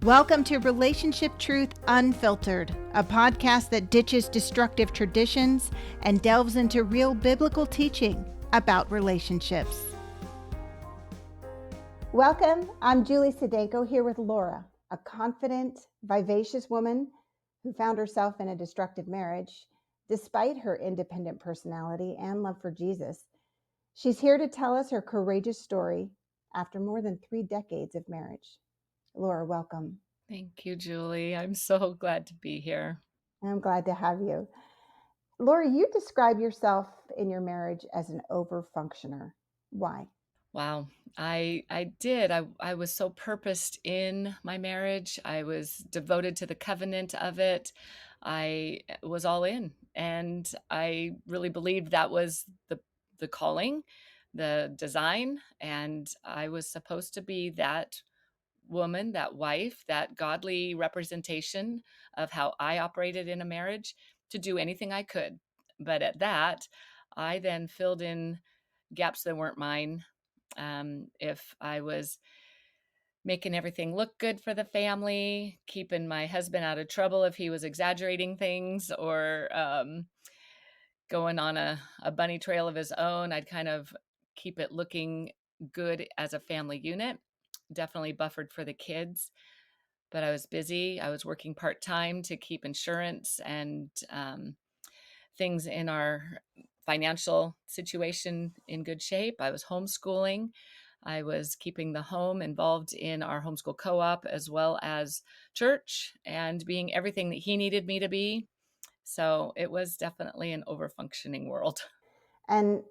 Welcome to Relationship Truth Unfiltered, a podcast that ditches destructive traditions and delves into real biblical teaching about relationships. Welcome. I'm Julie Sedenko here with Laura, a confident, vivacious woman who found herself in a destructive marriage despite her independent personality and love for Jesus. She's here to tell us her courageous story after more than 3 decades of marriage. Laura, welcome. Thank you, Julie. I'm so glad to be here. I'm glad to have you. Laura, you describe yourself in your marriage as an overfunctioner. Why? Wow. I did. I was so purposed in my marriage. I was devoted to the covenant of it. I was all in, and I really believed that was the calling, the design, and I was supposed to be that woman, that wife, that godly representation of how I operated in a marriage, to do anything I could. But at that, I then filled in gaps that weren't mine. If I was making everything look good for the family, keeping my husband out of trouble if he was exaggerating things, or going on a bunny trail of his own, I'd kind of keep it looking good as a family unit. Definitely buffered for the kids, but I was busy. I was working part-time to keep insurance and things in our financial situation in good shape. I was homeschooling. I was keeping the home involved in our homeschool co-op as well as church, and being everything that he needed me to be. So it was definitely an overfunctioning world. And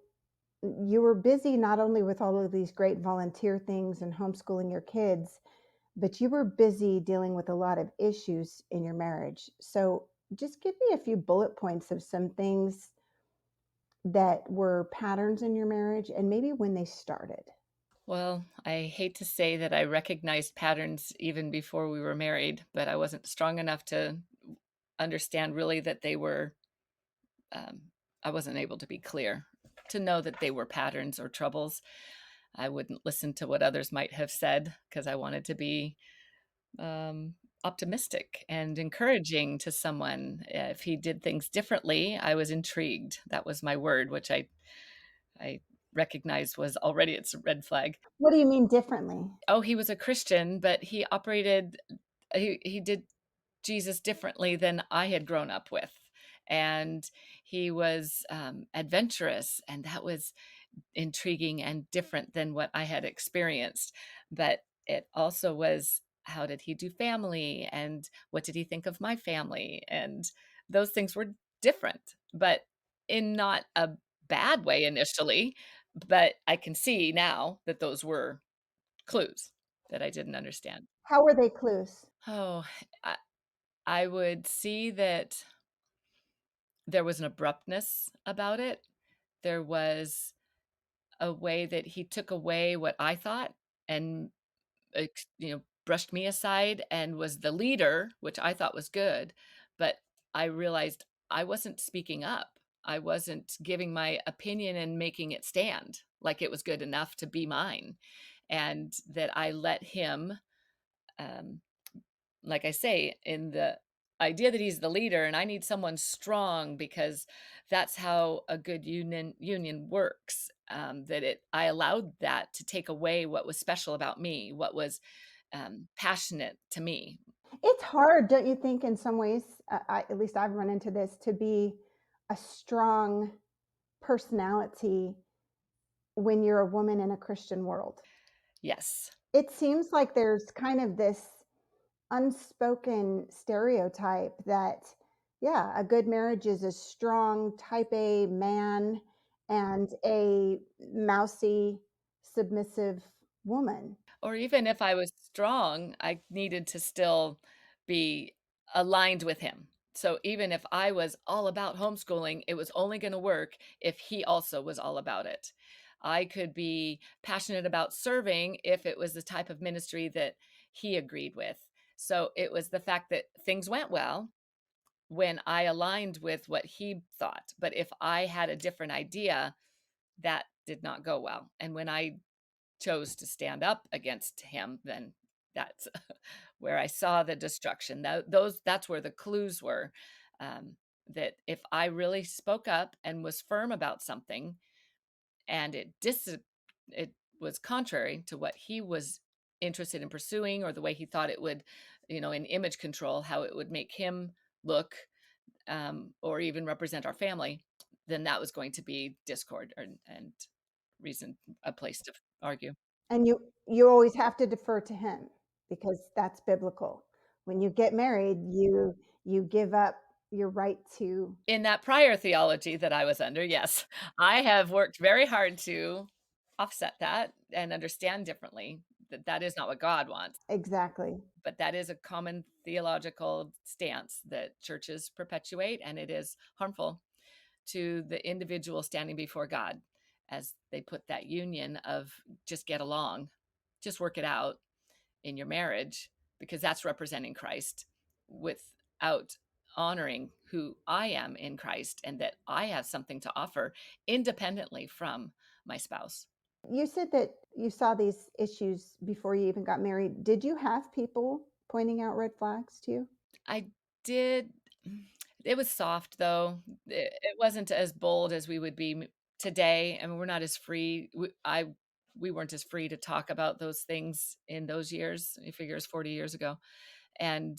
you were busy not only with all of these great volunteer things and homeschooling your kids, but you were busy dealing with a lot of issues in your marriage. So just give me a few bullet points of some things that were patterns in your marriage and maybe when they started. Well, I hate to say that I recognized patterns even before we were married, but I wasn't strong enough to understand really that they were, um, I wasn't able to be clear to know that they were patterns or troubles. I wouldn't listen to what others might have said because I wanted to be optimistic and encouraging to someone. If he did things differently, I was intrigued. That was my word, which I recognized was already its red flag. What do you mean differently? Oh, he was a Christian, but he did Jesus differently than I had grown up with. And he was adventurous, and that was intriguing and different than what I had experienced. But it also was, how did he do family, and what did he think of my family? And those things were different, but in not a bad way initially. But I can see now that those were clues that I didn't understand. How were they clues? Oh, I, I would see that there was an abruptness about it. There was a way that he took away what I thought and brushed me aside and was the leader, which I thought was good. But I realized I wasn't speaking up. I wasn't giving my opinion and making it stand like it was good enough to be mine. And that I let him, um, like I say, in the idea that he's the leader and I need someone strong because that's how a good union works. I allowed that to take away what was special about me, what was passionate to me. It's hard, don't you think, in some ways, at least I've run into this, to be a strong personality when you're a woman in a Christian world. Yes. It seems like there's kind of this unspoken stereotype that, yeah, a good marriage is a strong type A man and a mousy, submissive woman. Or even if I was strong, I needed to still be aligned with him. So even if I was all about homeschooling, it was only going to work if he also was all about it. I could be passionate about serving if it was the type of ministry that he agreed with. So it was the fact that things went well when I aligned with what he thought. But if I had a different idea, that did not go well. And when I chose to stand up against him, then that's where I saw the destruction. That's where the clues were, um, that if I really spoke up and was firm about something, and it was contrary to what he was interested in pursuing, or the way he thought it would, in image control, how it would make him look, or even represent our family, then that was going to be discord, and reason, a place to argue. And you always have to defer to him because that's biblical. When you get married, you give up your right to In that prior theology that I was under, yes, I have worked very hard to offset that and understand differently that that is not what God wants. exactly. But that is a common theological stance that churches perpetuate, and it is harmful to the individual standing before God, as they put that union of just get along, just work it out in your marriage, because that's representing Christ, without honoring who I am in Christ, and that I have something to offer independently from my spouse. You said that you saw these issues before you even got married. Did you have people pointing out red flags to you? I did. It was soft, though. It wasn't as bold as we would be today. I mean, we're not as free. We weren't as free to talk about those things in those years. You figure it's 40 years ago. And,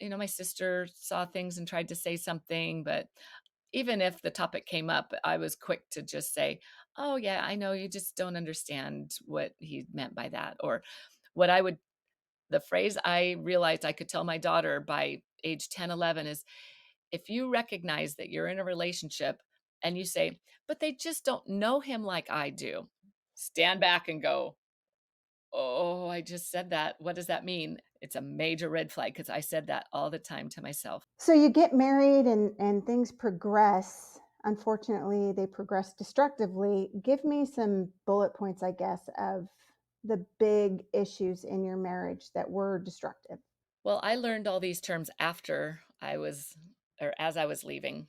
my sister saw things and tried to say something, but even if the topic came up, I was quick to just say, "Oh, yeah, I know, you just don't understand what he meant by that." Or what I would the phrase I realized I could tell my daughter by age 10, 11 is, if you recognize that you're in a relationship and you say, "But they just don't know him like I do," stand back and go, "Oh, I just said that. What does that mean?" It's a major red flag, because I said that all the time to myself. So you get married and things progress. Unfortunately, they progress destructively. Give me some bullet points, I guess, of the big issues in your marriage that were destructive. Well, I learned all these terms as I was leaving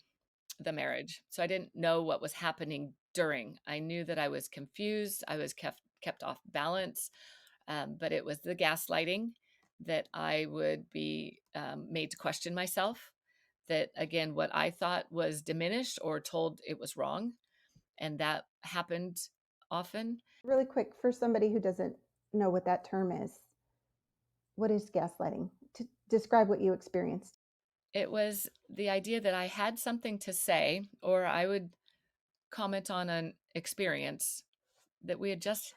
the marriage. So I didn't know what was happening during. I knew that I was confused. I was kept off balance. But it was the gaslighting that I would be, made to question myself. That, again, what I thought was diminished or told it was wrong, and that happened often. Really quick, for somebody who doesn't know what that term is, what is gaslighting? To describe what you experienced. It was the idea that I had something to say, or I would comment on an experience that we had just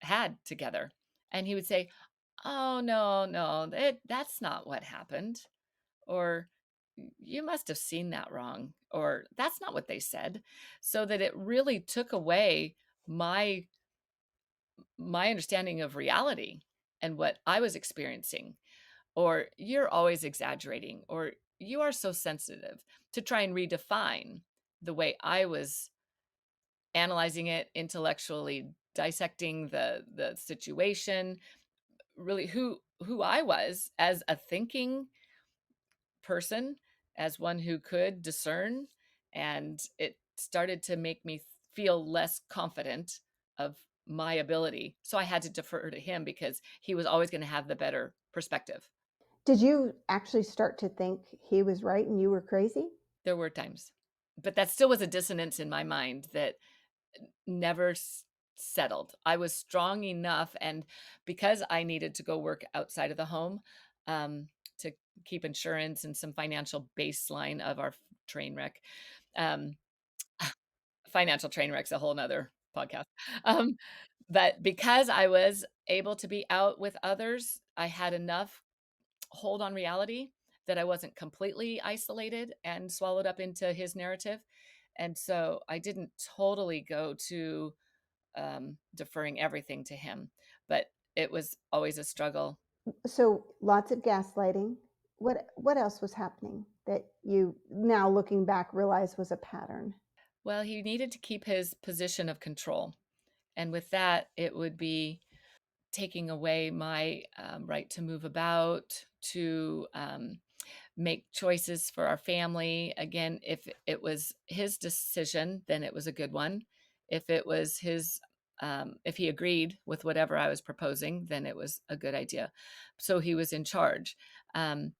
had together, and he would say, "Oh, no, no, that's not what happened," or "You must have seen that wrong," or "That's not what they said." So that it really took away my my understanding of reality and what I was experiencing, or "You're always exaggerating," or "You are so sensitive," to try and redefine the way I was analyzing it, intellectually dissecting the situation, really who I was as a thinking person, as one who could discern, and it started to make me feel less confident of my ability. So I had to defer to him, because he was always going to have the better perspective. Did you actually start to think he was right and you were crazy? There were times, but that still was a dissonance in my mind that never settled. I was strong enough, and because I needed to go work outside of the home, to keep insurance and some financial baseline of our train wreck. Um, Financial train wreck's a whole nother podcast. Um, but because I was able to be out with others, I had enough hold on reality that I wasn't completely isolated and swallowed up into his narrative. And so I didn't totally go to, deferring everything to him, but it was always a struggle. So lots of gaslighting. What else was happening that you now looking back realize was a pattern? Well, he needed to keep his position of control. And with that, it would be taking away my, right to move about, to, make choices for our family. Again, if it was his decision, then it was a good one. If it was his, if he agreed with whatever I was proposing, then it was a good idea. So he was in charge. Um,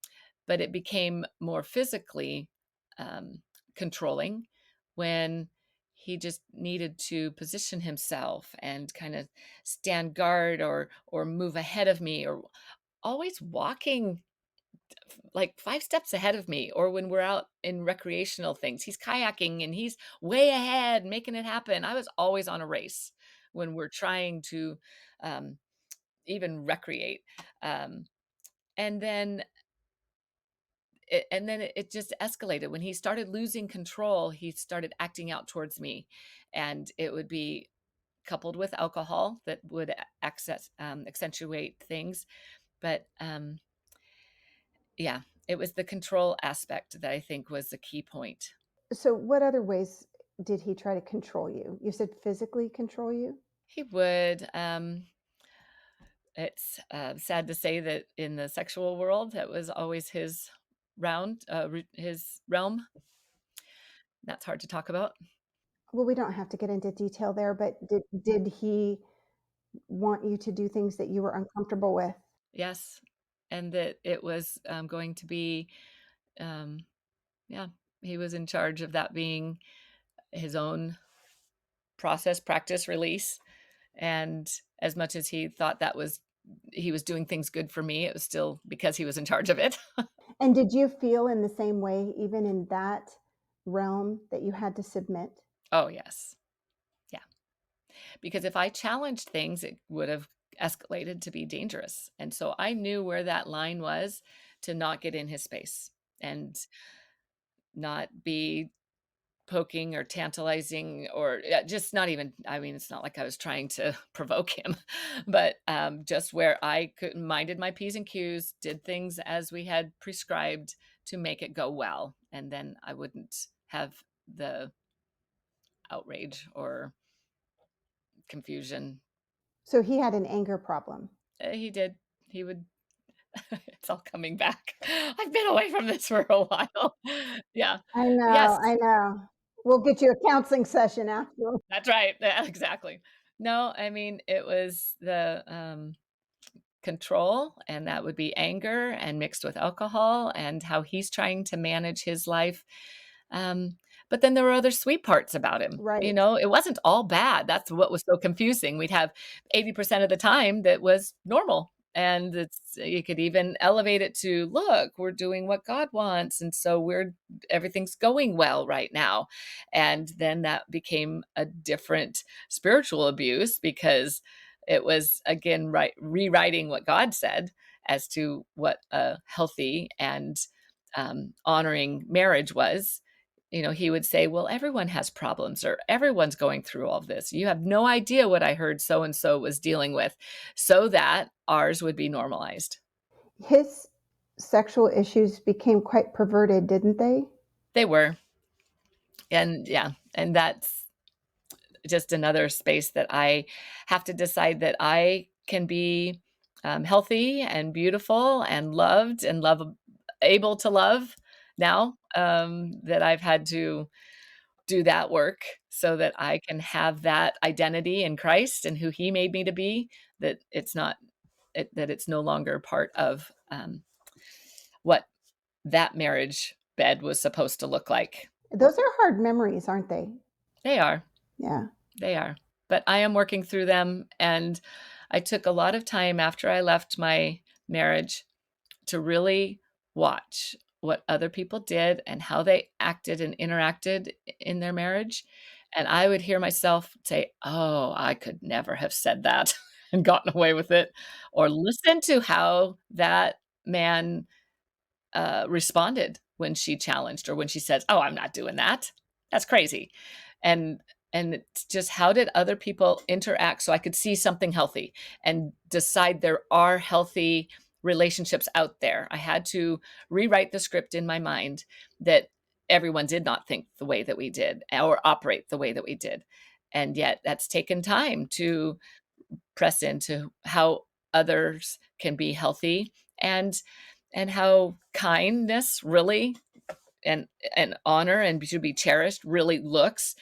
but it became more physically um, controlling when he just needed to position himself and kind of stand guard or move ahead of me, or always walking like 5 steps ahead of me. Or when we're out in recreational things, he's kayaking and he's way ahead making it happen. I was always on a race when we're trying to um, even recreate. Um, and then it just escalated. When he started losing control, he started acting out towards me, and it would be coupled with alcohol that would accentuate things. But yeah, it was the control aspect that I think was the key point. So what other ways did he try to control you? You said physically control you? He would. It's sad to say that in the sexual world, that was always his his realm. That's hard to talk about. Well, we don't have to get into detail there, but did he want you to do things that you were uncomfortable with? Yes, and that it was going to be, um, yeah, he was in charge of that being his own process, practice, release. And as much as he thought that was he was doing things good for me, it was still because he was in charge of it. And did you feel in the same way even in that realm that you had to submit? Oh, yes. Yeah. Because if I challenged things, it would have escalated to be dangerous. And so I knew where that line was to not get in his space and not be poking or tantalizing, or just not even, I mean, it's not like I was trying to provoke him, but just where I could minded my P's and Q's, did things as we had prescribed to make it go well. And then I wouldn't have the outrage or confusion. So he had an anger problem. He did. He would. It's all coming back. I've been away from this for a while. Yeah. I know, Yes. I know. We'll get you a counseling session after. That's right. Yeah, exactly. No, I mean, it was the control, and that would be anger and mixed with alcohol, and how he's trying to manage his life. Um, but then there were other sweet parts about him. You Right. know, it wasn't all bad. That's what was so confusing. We'd have 80% of the time that was normal. And it's you could even elevate it to, look, we're doing what God wants. And so we're everything's going well right now. And then that became a different spiritual abuse, because it was again rewriting what God said as to what a healthy and honoring marriage was. You know, he would say, well, everyone has problems, or everyone's going through all of this. You have no idea what I heard so and so was dealing with, so that ours would be normalized. His sexual issues became quite perverted, didn't they? They were. And yeah, and that's just another space that I have to decide that I can be healthy and beautiful and loved and able to love now, that I've had to do that work so that I can have that identity in Christ and who He made me to be. That it's not that it's no longer part of what that marriage bed was supposed to look like. Those are hard memories, aren't they? They are. Yeah. They are. But I am working through them. And I took a lot of time after I left my marriage to really watch what other people did and how they acted and interacted in their marriage. And I would hear myself say, oh, I could never have said that and gotten away with it. Or listen to how that man responded when she challenged, or when she says, "Oh, I'm not doing that. That's crazy." And it's just, how did other people interact, so I could see something healthy and decide there are healthy relationships out there. I had to rewrite the script in my mind that everyone did not think the way that we did or operate the way that we did. And yet that's taken time to press into how others can be healthy, and how kindness really, and honor and should be cherished, really looks.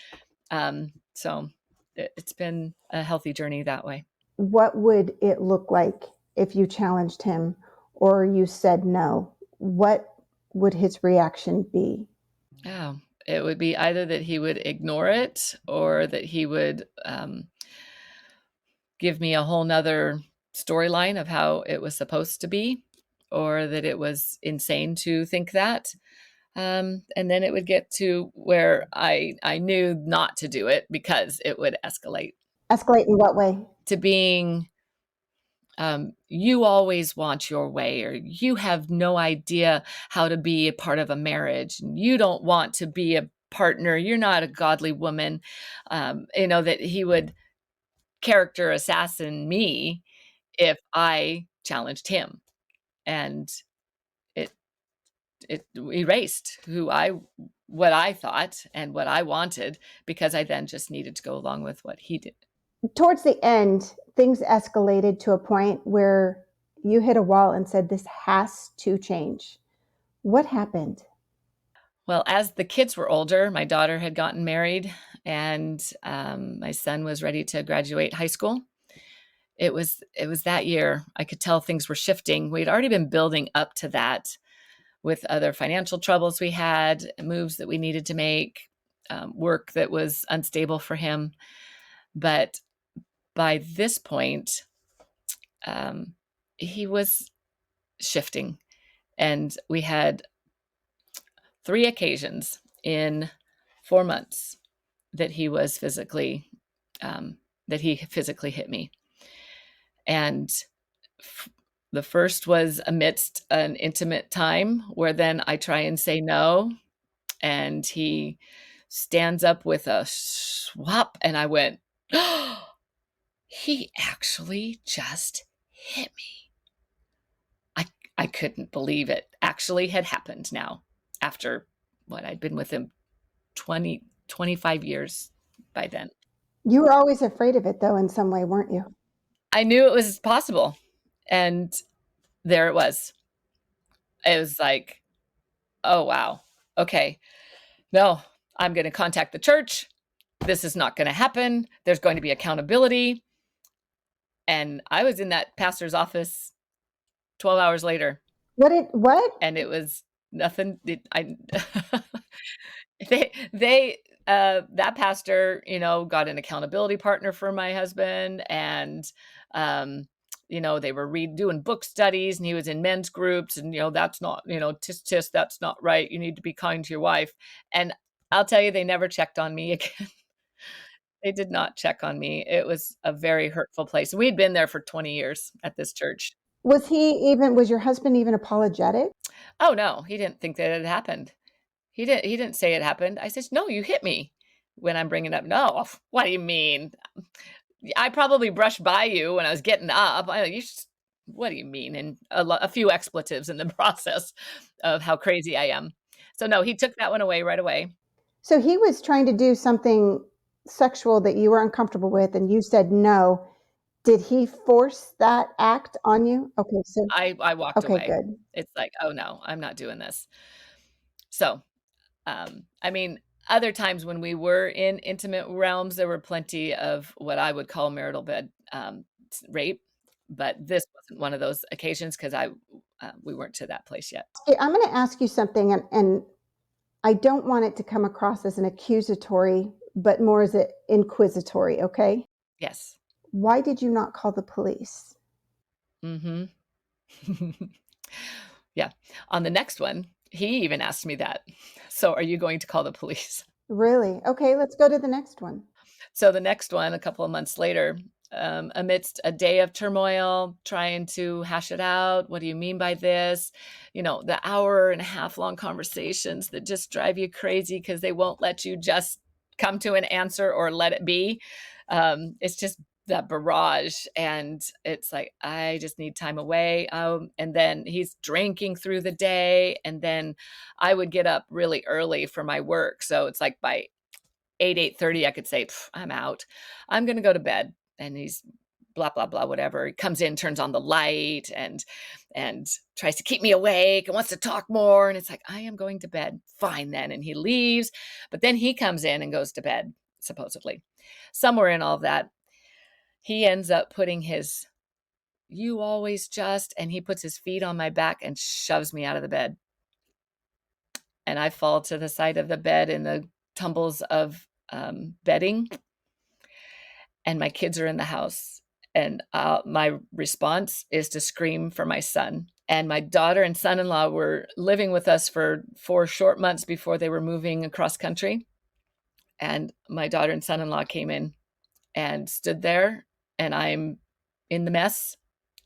So it's been a healthy journey that way. What would it look like if you challenged him or you said no? What would his reaction be? Oh, it would be either that he would ignore it or that he would give me a whole nother storyline of how it was supposed to be, or that it was insane to think that. And then it would get to where I knew not to do it because it would escalate Escalate in what way? to being you always want your way, or you have no idea how to be a part of a marriage, and you don't want to be a partner. You're not a godly woman. That he would character assassin me if I challenged him, and it it erased what I thought and what I wanted, because I then just needed to go along with what he did. Towards the end, things escalated to a point where you hit a wall and said, "This has to change." What happened? Well, as the kids were older, my daughter had gotten married, and my son was ready to graduate high school. It was that year I could tell things were shifting. We'd already been building up to that with other financial troubles we had, moves that we needed to make, work that was unstable for him. But by this point, um, he was shifting, and we had 3 occasions in 4 months that he was physically that he physically hit me. And the first was amidst an intimate time where then I try and say no, and he stands up with a swap, and I went, oh, he actually just hit me. I couldn't believe it actually had happened now, after what I'd been with him 25 years by then. You were always afraid of it, though, in some way, weren't you? I knew it was possible, and there it was. It was like, "Oh, wow. Okay. No, I'm gonna contact the church. This is not gonna happen. There's going to be accountability." And I was in that pastor's office 12 hours later, What? and it was nothing. That pastor, got an accountability partner for my husband, and um, they were doing book studies, and he was in men's groups, and that's not, tisk tisk, that's not right. You need to be kind to your wife. And I'll tell you, they never checked on me again. They did not check on me. It was a very hurtful place. We'd been there for 20 years at this church. Was your husband even apologetic? Oh no, he didn't think that it had happened. He didn't say it happened. I said, "No, you hit me." When I'm bringing up, "No, what do you mean? I probably brushed by you when I was getting up." "What do you mean?" And a few expletives in the process of how crazy I am. So, no, he took that one away right away. So he was trying to do something sexual that you were uncomfortable with, and you said no. Did he force that act on you? I walked Okay, away. good. It's like, "Oh, no, I'm not doing this." So, I mean, other times when we were in intimate realms, there were plenty of what I would call marital bed rape, but this wasn't one of those occasions because we weren't to that place yet. Okay, I'm going to ask you something, and I don't want it to come across as an accusatory, but more as an inquisitory, okay? Yes. Why did you not call the police? Hmm. Yeah. On the next one, he even asked me that. So, are you going to call the police? Really? Okay, let's go to the next one. So the next one, a couple of months later, amidst a day of turmoil, trying to hash it out. What do you mean by this? The hour and a half long conversations that just drive you crazy because they won't let you just come to an answer or let it be. It's just that barrage. And it's like, I just need time away. And then he's drinking through the day. And then I would get up really early for my work. So it's like by 8:30, I could say, I'm out. I'm going to go to bed. And he's blah, blah, blah, whatever. He comes in, turns on the light, and tries to keep me awake and wants to talk more. And it's like, I am going to bed. Fine then. And he leaves. But then he comes in and goes to bed. supposedly. Somewhere in all of that, he ends up putting his "You always just," and he puts his feet on my back and shoves me out of the bed. And I fall to the side of the bed in the tumbles of, bedding, and my kids are in the house. And, my response is to scream for my son. And my daughter and son-in-law were living with us for 4 short months before they were moving across country. And my daughter and son-in-law came in and stood there, and I'm in the mess,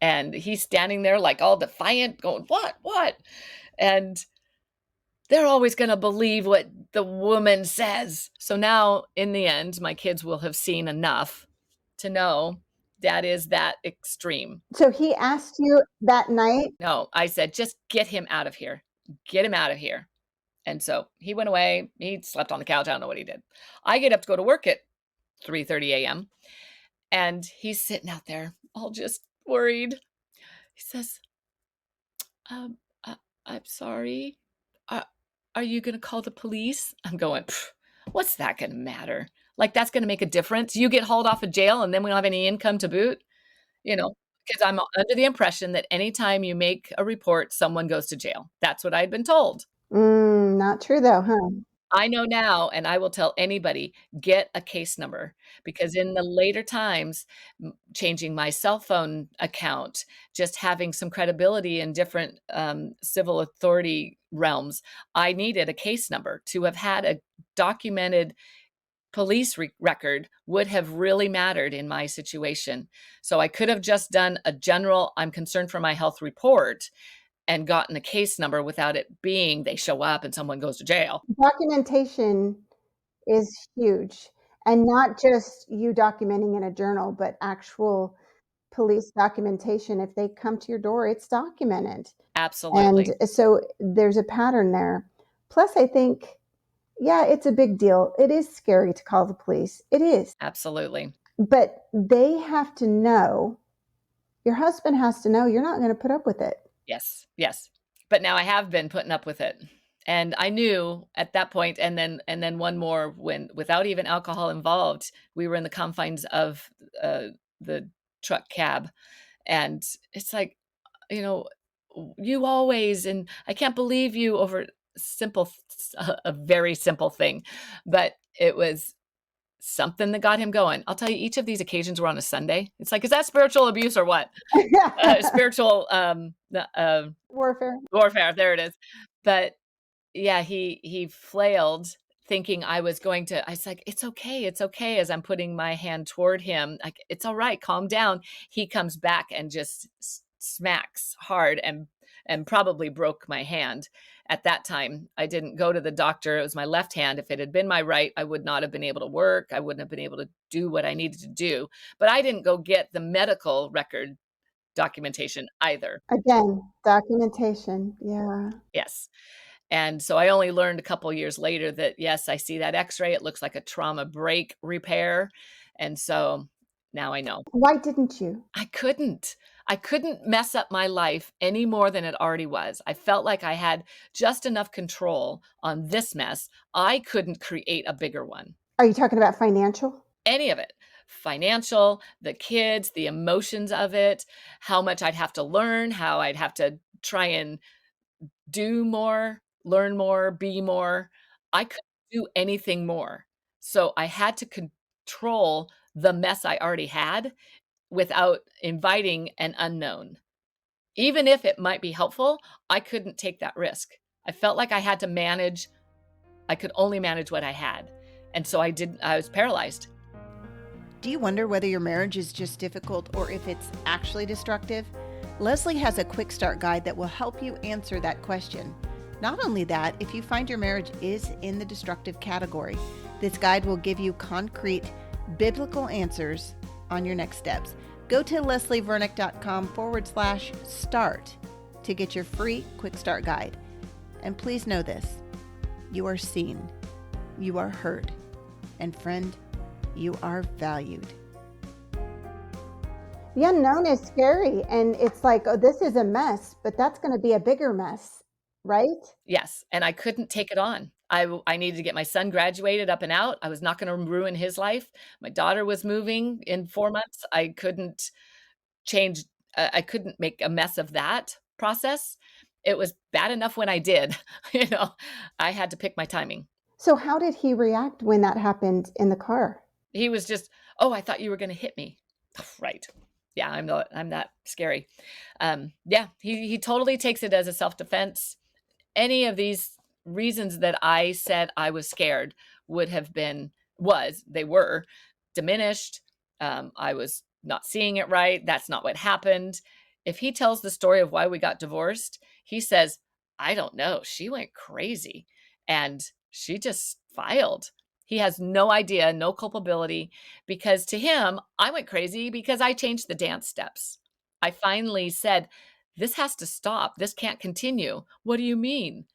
and he's standing there, like, all defiant, going, "What? What?" And they're always gonna believe what the woman says. So now, in the end, my kids will have seen enough to know dad is that extreme. So he asked you that night. No, I said, "Just get him out of here. Get him out of here." And so he went away. He slept on the couch. I don't know what he did. I get up to go to work at 3:30 AM, and he's sitting out there all just worried. He says, um, I'm sorry. Are, are you going to call the police?" I'm going, "Pff, what's that going to matter? Like, that's going to make a difference. You get hauled off of jail and then we don't have any income to boot, you know, because I'm under the impression that anytime you make a report, someone goes to jail. That's what I'd been told. Not true though, huh? I know now, and I will tell anybody, get a case number, because in the later times, changing my cell phone account, just having some credibility in different, civil authority realms, I needed a case number. To have had a documented police record would have really mattered in my situation. So I could have just done a general, "I'm concerned for my health" report and gotten a case number without it being they show up and someone goes to jail. Documentation is huge, and not just you documenting in a journal, but actual police documentation. If they come to your door, it's documented. And Absolutely. so there's a pattern there. Plus, I think, yeah, it's a big deal. It is scary to call the police. It is. Absolutely. But they have to know, your husband has to know you're not going to put up with it. Yes, yes. But now I have been putting up with it. And I knew at that point, and then one more when without even alcohol involved, we were in the confines of, the truck cab, and it's like, you know, "You always," and "I can't believe you," over simple a very simple thing, but it was something that got him going. I'll tell you, each of these occasions were on a Sunday. It's like, is that spiritual abuse or what? Spiritual, Warfare. warfare, there it is. But, yeah, he flailed thinking I was going to I was like, it's okay," as I'm putting my hand toward him, like, "It's alright, calm down." He comes back and just smacks hard and probably broke my hand. At that time, I didn't go to the doctor, it was my left hand. If it had been my right, I would not have been able to work, I wouldn't have been able to do what I needed to do, but I didn't go get the medical record documentation either. Again, documentation. Yeah. Yes. And so I only learned a couple years later that, yes, I see that X-ray, it looks like a trauma break repair, and so now I know. Why didn't you? I couldn't. I couldn't mess up my life any more than it already was. I felt like I had just enough control on this mess. I couldn't create a bigger one. Are you talking about financial? Any of it. Financial, the kids, the emotions of it, how much I'd have to learn, how I'd have to try and do more, learn more, be more. I couldn't do anything more. So I had to control the mess I already had without inviting an unknown. Even if it might be helpful, I couldn't take that risk. I felt like I could only manage what I had. And so I was paralyzed. Do you wonder whether your marriage is just difficult or if it's actually destructive? Leslie has a quick start guide that will help you answer that question. Not only that, if you find your marriage is in the destructive category, this guide will give you concrete biblical answers on your next steps. Go to leslievernick.com/start to get your free quick start guide. And please know this: you are seen, you are heard, and friend, you are valued. The unknown is scary, and it's like, "Oh, this is a mess," but that's gonna be a bigger mess, right? Yes, and I couldn't take it on. I needed to get my son graduated up and out. I was not gonna ruin his life. My daughter was moving in 4 months. Change I couldn't make a mess of that process. It was bad enough when I did, you know? I had to pick my timing. So how did he react when that happened in the car? He was just, "Oh, I thought you were gonna hit me." Right. Yeah, I'm that scary. Yeah, he totally takes it as a self-defense. Any of these reasons that I said I was scared would have been they were diminished. I was not seeing it right. That's not what happened. If he tells the story of why we got divorced, he says, I don't know. She went crazy and she just filed. He has no idea, no culpability, because to him, I went crazy because I changed the dance steps. I finally said, this has to stop. This can't continue. What do you mean?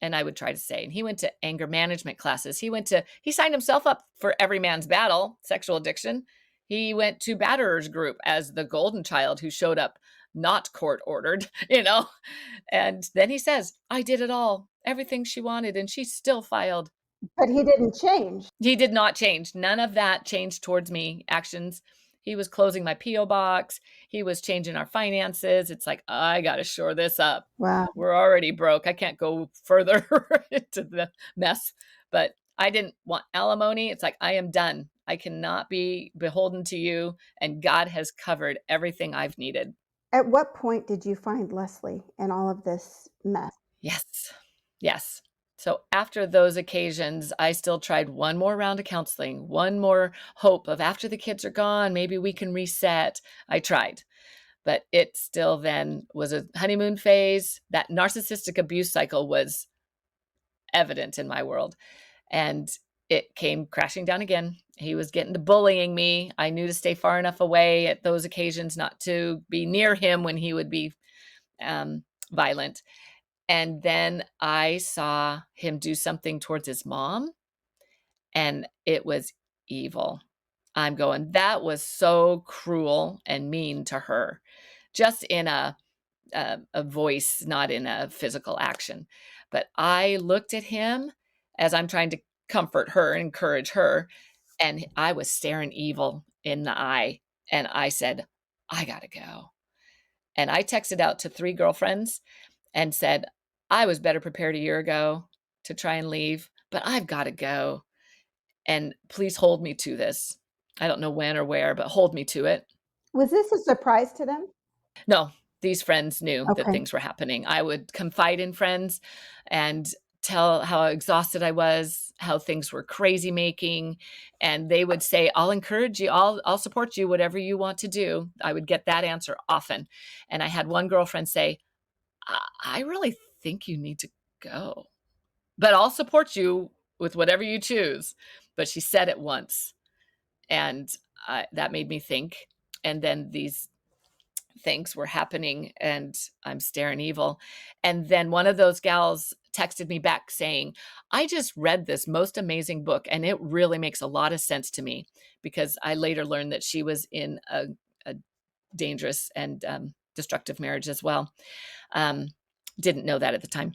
And I would try to say, and he went to anger management classes. He signed himself up for Every Man's Battle, sexual addiction. He went to Batterers Group as the golden child who showed up not court ordered, you know? And then he says, I did it all, everything she wanted, and she still filed. But he didn't change. He did not change. None of that changed towards me actions. He was closing my PO box. He was changing our finances. It's like, I got to shore this up. Wow. We're already broke. I can't go further into the mess. But I didn't want alimony. It's like, I am done. I cannot be beholden to you. And God has covered everything I've needed. At what point did you find Leslie in all of this mess? Yes. Yes. So after those occasions, I still tried one more round of counseling, one more hope of after the kids are gone, maybe we can reset. I tried, but it still then was a honeymoon phase. That narcissistic abuse cycle was evident in my world. And it came crashing down again. He was getting to bullying me. I knew to stay far enough away at those occasions not to be near him when he would be violent. And then I saw him do something towards his mom, and it was evil. I'm going, that was so cruel and mean to her, just in a voice, not in a physical action. But I looked at him as I'm trying to comfort her, encourage her, and I was staring evil in the eye. And I said, I gotta go. And I texted out to 3 girlfriends and said, I was better prepared a year ago to try and leave, but I've got to go. And please hold me to this. I don't know when or where, but hold me to it. Was this a surprise to them? No, these friends knew that Okay. things were happening. I would confide in friends and tell how exhausted I was, how things were crazy making, and they would say, "I'll encourage you. I'll support you whatever you want to do." I would get that answer often. And I had one girlfriend say, I really think you need to go, but I'll support you with whatever you choose." But she said it once, and that made me think. And then these things were happening, and I'm staring evil. And then one of those gals texted me back saying, I just read this most amazing book, and it really makes a lot of sense to me, because I later learned that she was in a dangerous and destructive marriage as well. Um, didn't know that at the time.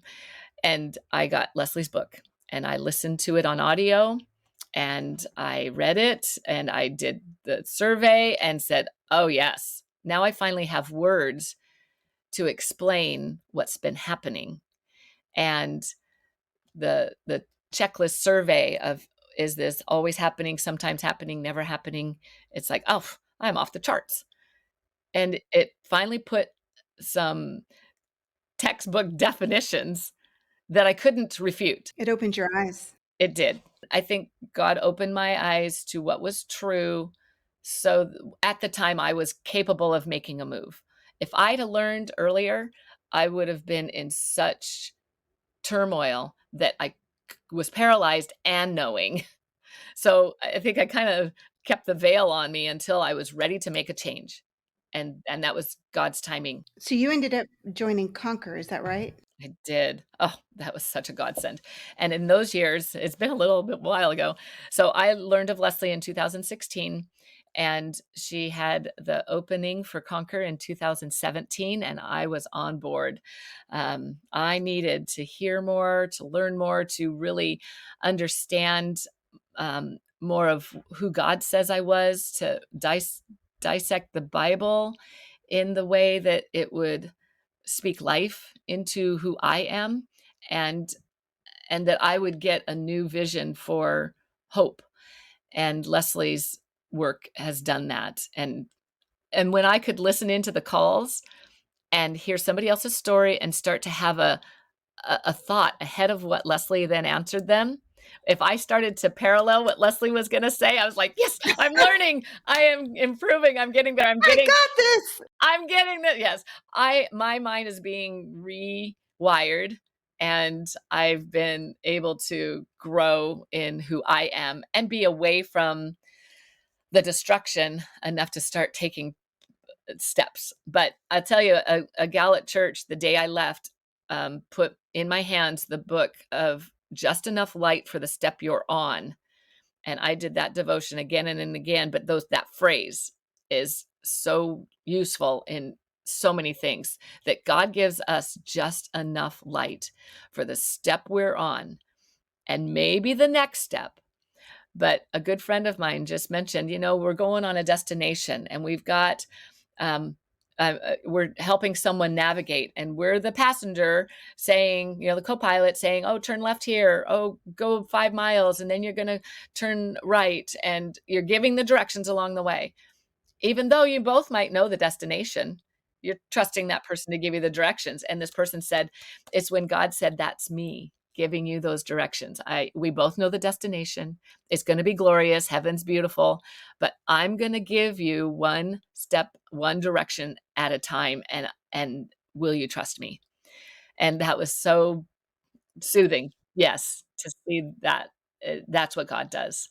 And I got Leslie's book and I listened to it on audio and I read it and I did the survey and said, oh, yes. Now I finally have words to explain what's been happening. And the checklist survey of, is this always happening, sometimes happening, never happening? It's like, oh, I'm off the charts. And it finally put some textbook definitions that I couldn't refute. It opened your eyes. It did. I think God opened my eyes to what was true. So at the time, I was capable of making a move. If I'd have learned earlier, I would have been in such turmoil that I was paralyzed and knowing. So I think I kind of kept the veil on me until I was ready to make a change. And that was God's timing. So you ended up joining Conquer, is that right? I did. Oh, that was such a godsend. And in those years, it's been a little bit while ago. So I learned of Leslie in 2016, and she had the opening for Conquer in 2017, and I was on board. I needed to hear more, to learn more, to really understand more of who God says I was, to dissect the Bible in the way that it would speak life into who I am, and that I would get a new vision for hope. And Leslie's work has done that. And when I could listen into the calls and hear somebody else's story and start to have a thought ahead of what Leslie then answered them, if I started to parallel what Leslie was going to say, I was like, yes, I'm learning, I am improving, I'm getting better, I got this. I'm getting that. Yes, my mind is being rewired, and I've been able to grow in who I am and be away from the destruction enough to start taking steps. But I tell you, a gal at church the day I left put in my hands the book of Just Enough Light for the Step You're On, and I did that devotion again and again. But that phrase is so useful in so many things, that God gives us just enough light for the step we're on, and maybe the next step. But a good friend of mine just mentioned, we're going on a destination, and we've got, we're helping someone navigate, and we're the passenger saying, the co-pilot saying, oh, turn left here. Oh, go 5 miles, and then you're going to turn right. And you're giving the directions along the way. Even though you both might know the destination, you're trusting that person to give you the directions. And this person said, it's when God said, that's me giving you those directions. We both know the destination. It's going to be glorious. Heaven's beautiful, but I'm going to give you one step, one direction at a time. And will you trust me? And that was so soothing. Yes. To see that that's what God does.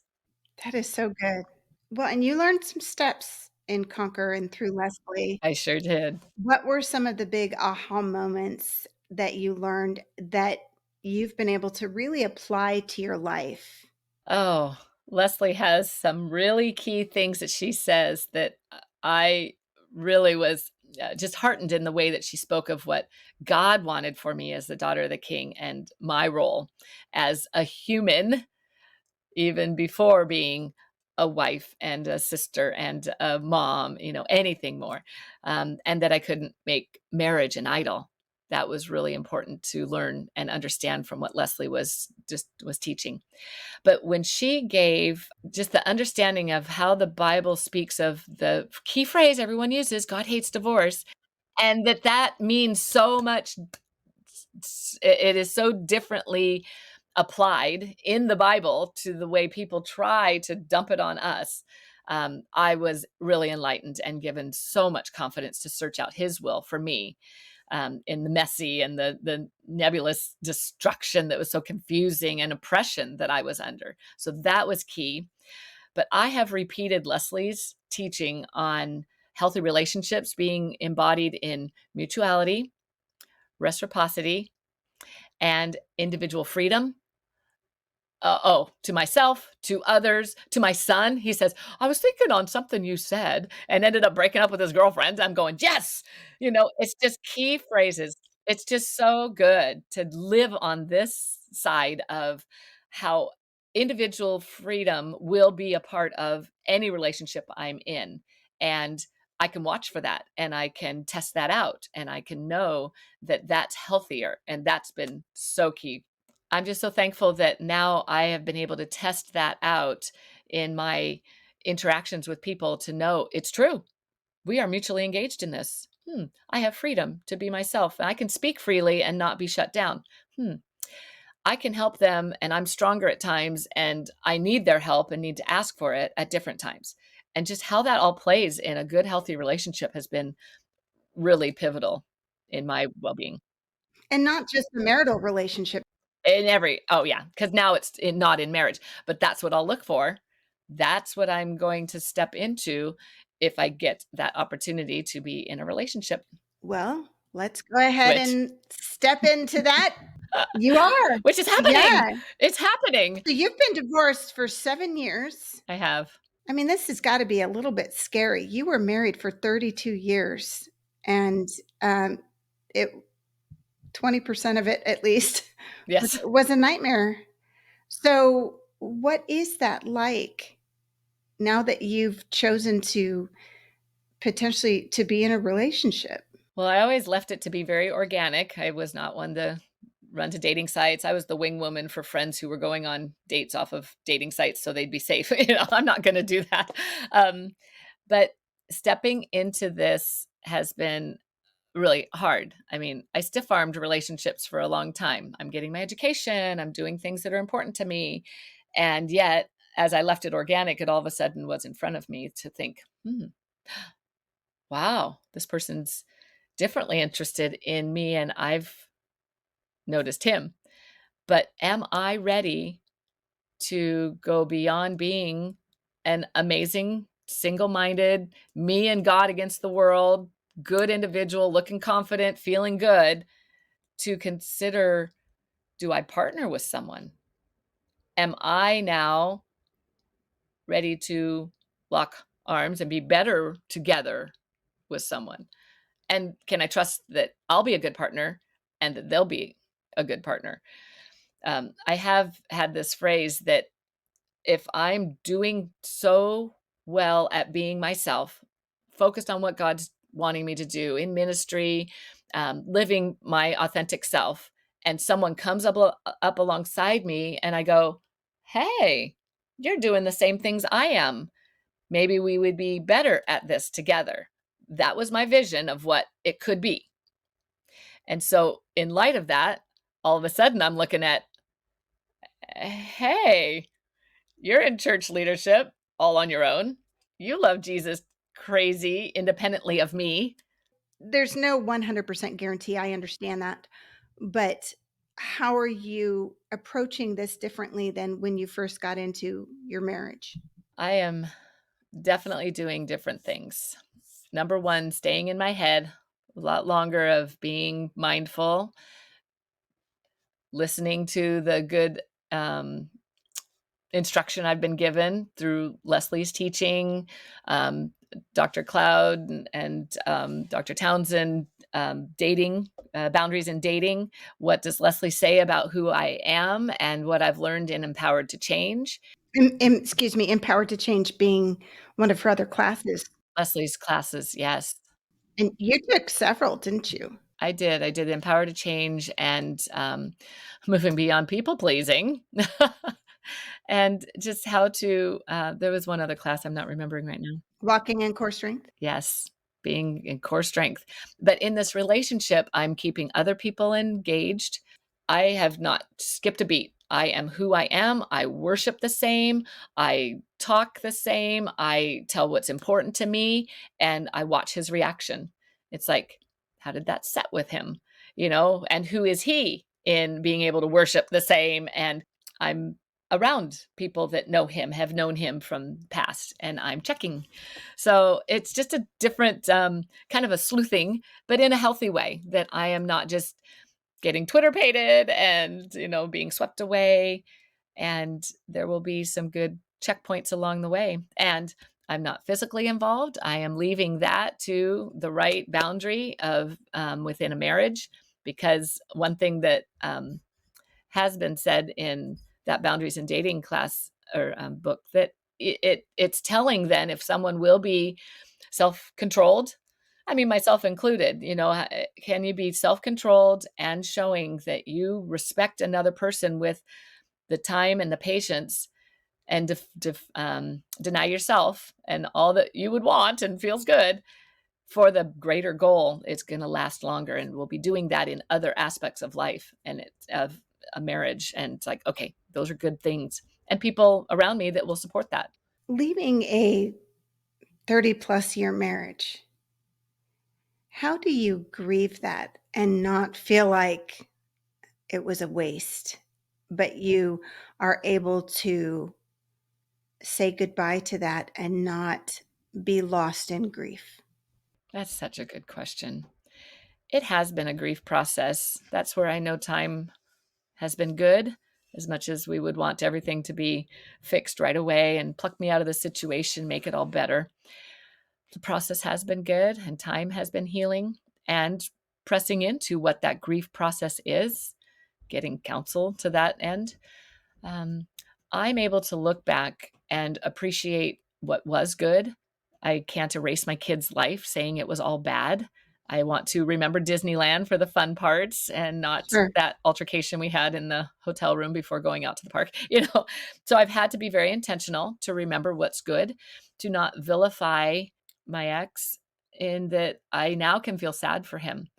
That is so good. Well, and you learned some steps in Conquer and through Leslie. I sure did. What were some of the big aha moments that you learned that you've been able to really apply to your life? Oh, Leslie has some really key things that she says that I really was just heartened in the way that she spoke of what God wanted for me as the daughter of the king, and my role as a human, even before being a wife and a sister and a mom, anything more. And that I couldn't make marriage an idol. That was really important to learn and understand from what Leslie was teaching. But when she gave just the understanding of how the Bible speaks of the key phrase everyone uses, God hates divorce, and that means so much, it is so differently applied in the Bible to the way people try to dump it on us. I was really enlightened and given so much confidence to search out his will for me, in the messy and the nebulous destruction that was so confusing and oppression that I was under. So that was key. But I have repeated Leslie's teaching on healthy relationships being embodied in mutuality, reciprocity, and individual freedom. To myself, to others, to my son. He says, I was thinking on something you said, and ended up breaking up with his girlfriend. I'm going, yes, it's just key phrases. It's just so good to live on this side of how individual freedom will be a part of any relationship I'm in. And I can watch for that, and I can test that out, and I can know that that's healthier. And that's been so key. I'm just so thankful that now I have been able to test that out in my interactions with people, to know it's true. We are mutually engaged in this. I have freedom to be myself, and I can speak freely and not be shut down. I can help them, and I'm stronger at times, and I need their help and need to ask for it at different times. And just how that all plays in a good, healthy relationship has been really pivotal in my well being. And not just the marital relationship. In every Oh, yeah, because now not in marriage, but that's what I'll look for. That's what I'm going to step into if I get that opportunity to be in a relationship, Well, let's go ahead which and step into that. You are. which is happening. Yeah. It's happening. So you've been divorced for 7 years. I have. I mean, this has got to be a little bit scary. You were married for 32 years, and um, it 20% of it at least Yes. was a nightmare. So, what is that like now that you've chosen to potentially to be in a relationship? Well, I always left it to be very organic. I was not one to run to dating sites. I was the wing woman for friends who were going on dates off of dating sites so they'd be safe. I'm not going to do that. Um, but stepping into this has been really hard. I mean, I stiff armed relationships for a long time. I'm getting my education, I'm doing things that are important to me. And yet, as I left it organic, it all of a sudden was in front of me to think, wow, this person's differently interested in me and I've noticed him. But am I ready to go beyond being an amazing, single minded, me and God against the world, good individual, looking confident, feeling good, to consider, do I partner with someone? Am I now ready to lock arms and be better together with someone? And can I trust that I'll be a good partner and that they'll be a good partner? I have had this phrase that if I'm doing so well at being myself, focused on what God's wanting me to do in ministry, living my authentic self, and someone comes up alongside me and I go, hey, you're doing the same things I am. Maybe we would be better at this together. That was my vision of what it could be. And so, in light of that, all of a sudden I'm looking at, hey, you're in church leadership all on your own. You love Jesus crazy independently of me. There's no 100% guarantee, I understand that, but how are you approaching this differently than when you first got into your marriage? I am definitely doing different things. Number one, staying in my head a lot longer, of being mindful, listening to the good um, instruction I've been given through Leslie's teaching, um, Dr. Cloud and Dr. Townsend, dating, boundaries in dating. What does Leslie say about who I am and what I've learned in Empowered to Change? Excuse me, Empowered to Change being one of her other classes, Leslie's classes, yes. and you took several, didn't you? I did. I did Empower to Change and moving beyond people pleasing. And just how to, there was one other class I'm not remembering right now. Walking in Core Strength? Yes, being in core strength. But in this relationship, I'm keeping other people engaged. I have not skipped a beat. I am who I am. I worship the same. I talk the same. I tell what's important to me and I watch his reaction. It's like, how did that set with him? And who is he in being able to worship the same? And I'm around people that know him, have known him from the past, and I'm checking. So it's just a different kind of a sleuthing, but in a healthy way, that I am not just getting Twitter pated and, being swept away. And there will be some good checkpoints along the way. And I'm not physically involved. I am leaving that to the right boundary of within a marriage, because one thing that has been said in that boundaries in dating class or book, that it's telling then if someone will be self-controlled. I mean, myself included, can you be self-controlled and showing that you respect another person with the time and the patience, and deny yourself and all that you would want and feels good for the greater goal? It's going to last longer, and we'll be doing that in other aspects of life and of a marriage. And it's like, okay, those are good things, and people around me that will support that. Leaving a 30+ year marriage, how do you grieve that and not feel like it was a waste, but you are able to say goodbye to that and not be lost in grief? That's such a good question. It has been a grief process. That's where I know time has been good. as much as we would want everything to be fixed right away and pluck me out of the situation, make it all better. The process has been good and time has been healing and pressing into what that grief process is, getting counsel to that end. um, I'm able to look back and appreciate what was good. I can't erase my kid's life saying it was all bad. I want to remember Disneyland for the fun parts and not Sure. that altercation we had in the hotel room before going out to the park, you know. So I've had to be very intentional to remember what's good, to not vilify my ex, in that I now can feel sad for him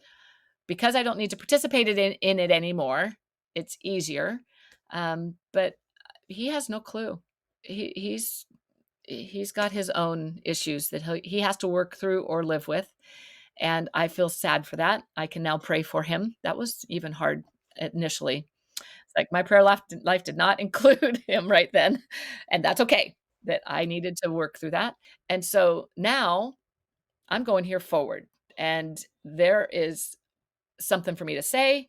because I don't need to participate in it anymore. It's easier. But he has no clue. He, he's he's got his own issues that he has to work through or live with, and I feel sad for that. I can now pray for him. That was even hard initially. It's like my prayer life did not include him right then, and that's okay. That I needed to work through that, and so now I'm going here forward, and there is something for me to say.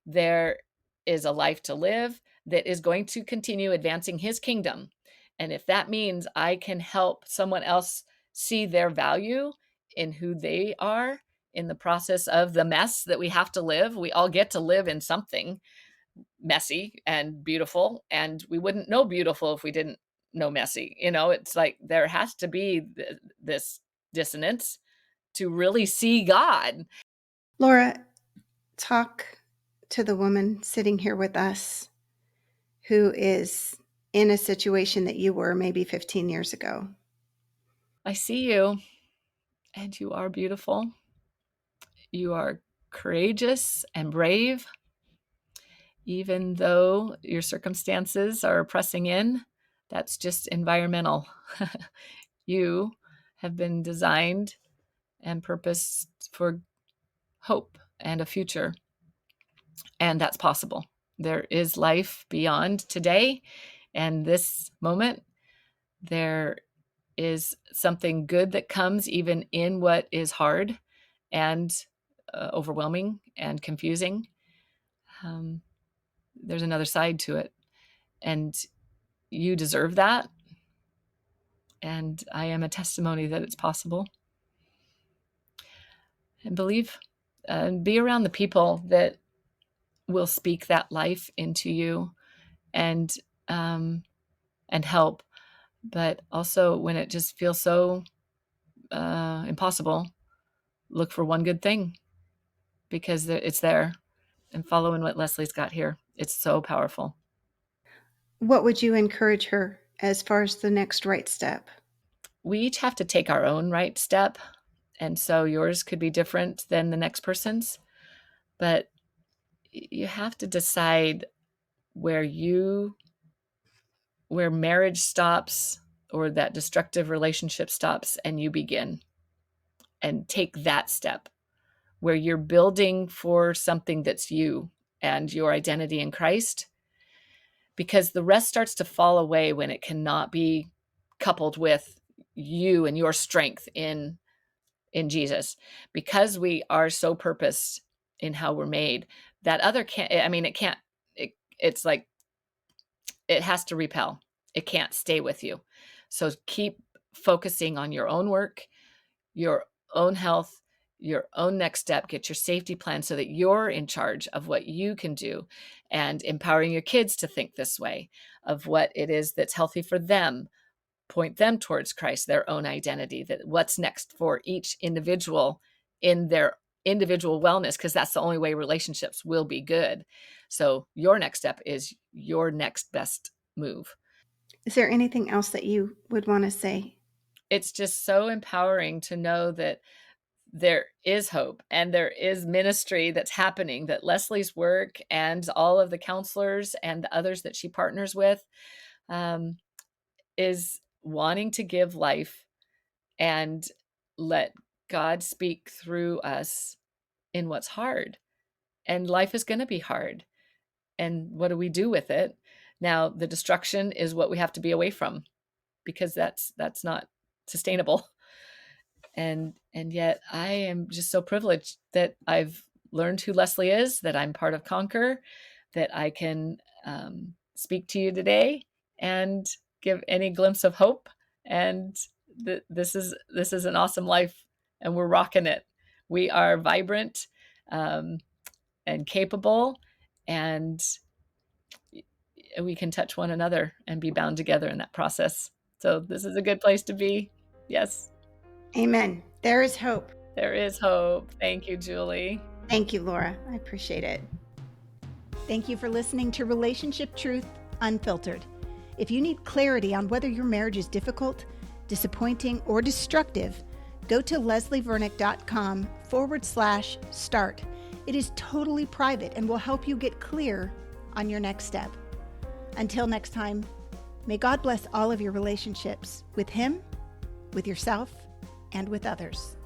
There is a life to live that is going to continue advancing his kingdom. And if that means I can help someone else see their value in who they are in the process of the mess that we have to live, we all get to live in something messy and beautiful. And we wouldn't know beautiful if we didn't know messy. You know, it's like there has to be this dissonance to really see God. Laura, talk to the woman sitting here with us who is in a situation that you were maybe 15 years ago. I see you, and you are beautiful. You are courageous and brave, even though your circumstances are pressing in. That's just environmental. You have been designed and purposed for hope and a future, and that's possible. There is life beyond today and this moment. There is something good that comes even in what is hard and overwhelming and confusing. Um, there's another side to it, and you deserve that. And I am a testimony that it's possible. And believe, and be around the people that will speak that life into you, and um, and help. But also, when it just feels so impossible, look for one good thing, because it's there. And following what Leslie's got here, it's so powerful. What would you encourage her as far as the next right step? We each have to take our own right step. And so yours could be different than the next person's. But you have to decide where where marriage stops or that destructive relationship stops and you begin, and take that step where you're building for something that's you and your identity in Christ, because the rest starts to fall away when it cannot be coupled with you and your strength in Jesus, because we are so purposed in how we're made. That other can't, I mean, it can't, it's like it has to repel. It can't stay with you. So keep focusing on your own work, your own health, your own next step. Get your safety plan so that you're in charge of what you can do, and empowering your kids to think this way of what it is that's healthy for them. Point them towards Christ, their own identity, that what's next for each individual in their individual wellness, because that's the only way relationships will be good. So your next step is your next best move. Is there anything else that you would want to say? It's just so empowering to know that there is hope and there is ministry that's happening, that Leslie's work and all of the counselors and the others that she partners with um, is wanting to give life and let God speak through us in what's hard. And life is going to be hard. And what do we do with it? Now, the destruction is what we have to be away from, because that's not sustainable. And yet I am just so privileged that I've learned who Leslie is, that I'm part of Conquer, that I can speak to you today and give any glimpse of hope. And this is an awesome life, and we're rocking it. We are vibrant, um, and capable, and we can touch one another and be bound together in that process. So this is a good place to be. Yes, Amen. There is hope. there is hope. Thank you, Julie. Thank you, Laura. I appreciate it. Thank you for listening to Relationship Truth Unfiltered. If you need clarity on whether your marriage is difficult, disappointing, or destructive, go to leslievernick.com/start. It is totally private and will help you get clear on your next step. Until next time, may God bless all of your relationships with Him, with yourself, and with others.